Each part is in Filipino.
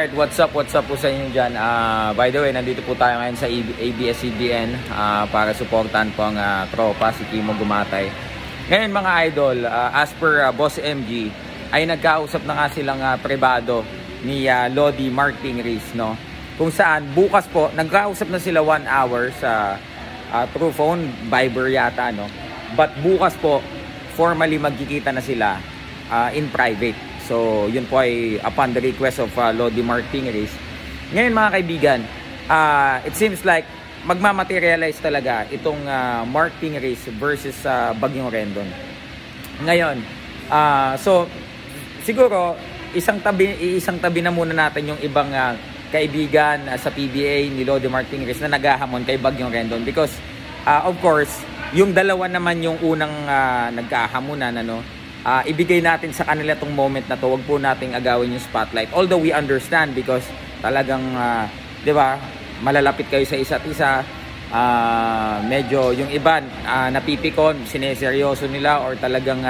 Alright, what's up po sa inyo dyan? By the way, nandito po tayo ngayon sa ABS-CBN para suportahan po ang tropa, si Kimo Gumatay. Ngayon mga idol, as per Boss MG, ay nagkausap na nga silang privado ni Lodi Mark Tingris, no? Kung saan, bukas po, nagkausap na sila 1 hour sa through phone, Viber yata, no? But bukas po, formally magkikita na sila in private. So, yun po ay upon the request of Lodi Mark Tingris. Ngayon mga kaibigan, it seems like magmamaterialize talaga itong Mark Tingris versus Bagyong Rendon. Ngayon, so siguro isang tabi na muna natin yung ibang kaibigan sa PBA ni Lodi Mark Tingris na naghahamon kay Bagyong Rendon because of course, yung dalawa naman yung unang nagkahamunan, ano? Ibigay natin sa kanila tong moment na to. Wag po nating agawin yung spotlight. Although we understand because talagang, di ba, malalapit kayo sa isa't isa. Medyo yung iba napipikon, sineseryoso nila or talagang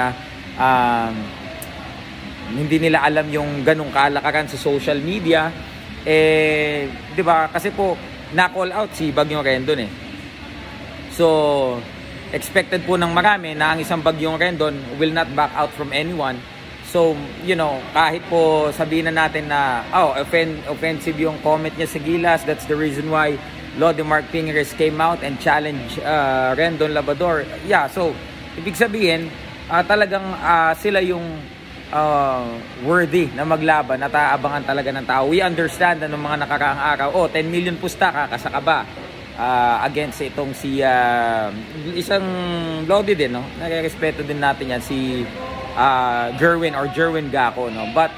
hindi nila alam yung ganong kalakaran sa social media. Di ba, kasi po na-call out si Bagyong Rendon eh. So, expected po ng marami na ang isang Bagyong Rendon will not back out from anyone. So, you know, kahit po sabihin na natin na offensive yung comment niya sa Gilas, that's the reason why Lodi Mark Tingris came out and challenged Rendon Labrador. Yeah, so, ibig sabihin, talagang sila yung worthy na maglaban at aabangan talaga ng tao. We understand na nung mga nakaraang araw, 10 million pusta, kakasaka ba? Against itong si isang Lodi din, no? Nare-respeto din natin yan si Jerwin Gaco, no? But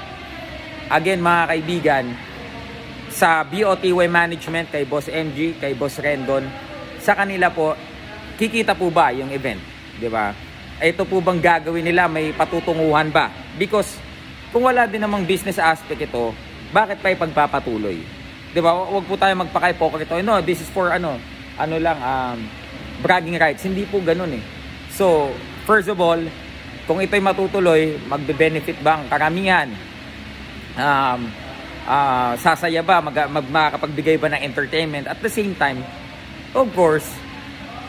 again mga kaibigan, sa BOTY management kay Boss MG, kay Boss Rendon, sa kanila po kikita po ba yung event, di ba? Ito po bang gagawin nila, may patutunguhan ba? Because kung wala din namang business aspect ito, bakit pa ipagpapatuloy? Diba, wag po tayo magpaka-hypocrite. No, this is for bragging rights. Hindi po ganun eh. So, first of all, kung ito'y matutuloy, magbe-benefit ba ang karamihan? Sasaya ba? Makakapagbigay ba ng entertainment? At the same time, of course,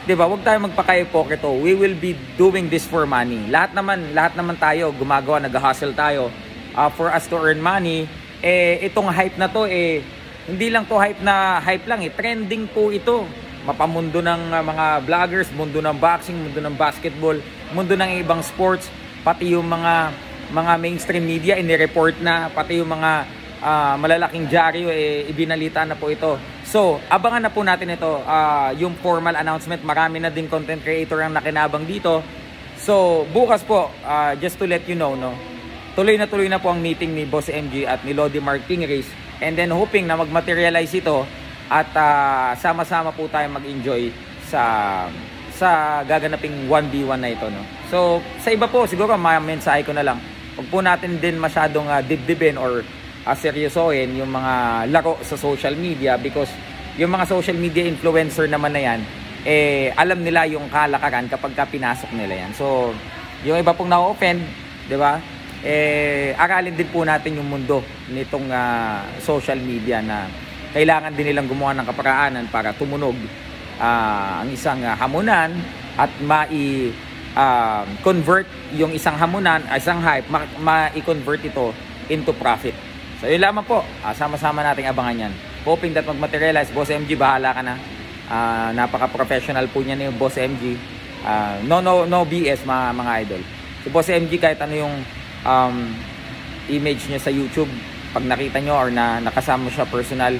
diba, wag tayo magpaka-hypocrite. We will be doing this for money. Lahat naman tayo gumagawa, nag-hustle tayo for us to earn money. Itong hype na to hindi lang to hype lang eh. Trending po ito. Mapamundo ng mga vloggers, mundo ng boxing, mundo ng basketball, mundo ng ibang sports, pati yung mga mainstream media ini-report na, pati yung mga malalaking dyaryo ibinalita na po ito. So, abangan na po natin ito. Yung formal announcement, marami na din content creator ang nakinabang dito. So, bukas po, just to let you know, no, tuloy na po ang meeting ni Boss MG at ni Lodi Mark Tingris. And then hoping na mag-materialize ito at sama-sama po tayo mag-enjoy sa gaganaping 1v1 na ito, no? So, sa iba po, siguro mensahe ko na lang. Huwag po natin din masyadong dibdibin or seryosohin yung mga laro sa social media because yung mga social media influencer naman na yan, alam nila yung kalakaran kapag pinasok nila yan. So, yung iba pong na-offend, di ba? Aralin din po natin yung mundo nitong social media na kailangan din nilang gumawa ng kaparaanan para tumunog ang isang hamunan at convert yung isang hamunan, isang hype, ma-convert ito into profit. So yun lamang po, sama-sama nating abangan yan. Hoping that mag-materialize. Boss MG, bahala ka na. Napaka-professional po niya ni Boss MG. No BS mga idol. So Boss MG, kahit ano yung image niya sa YouTube, pag nakita nyo or nakasama siya personal,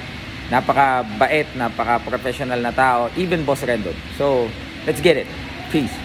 napaka-bait, napaka-professional na tao, even Boss Rendon. So, let's get it. Peace.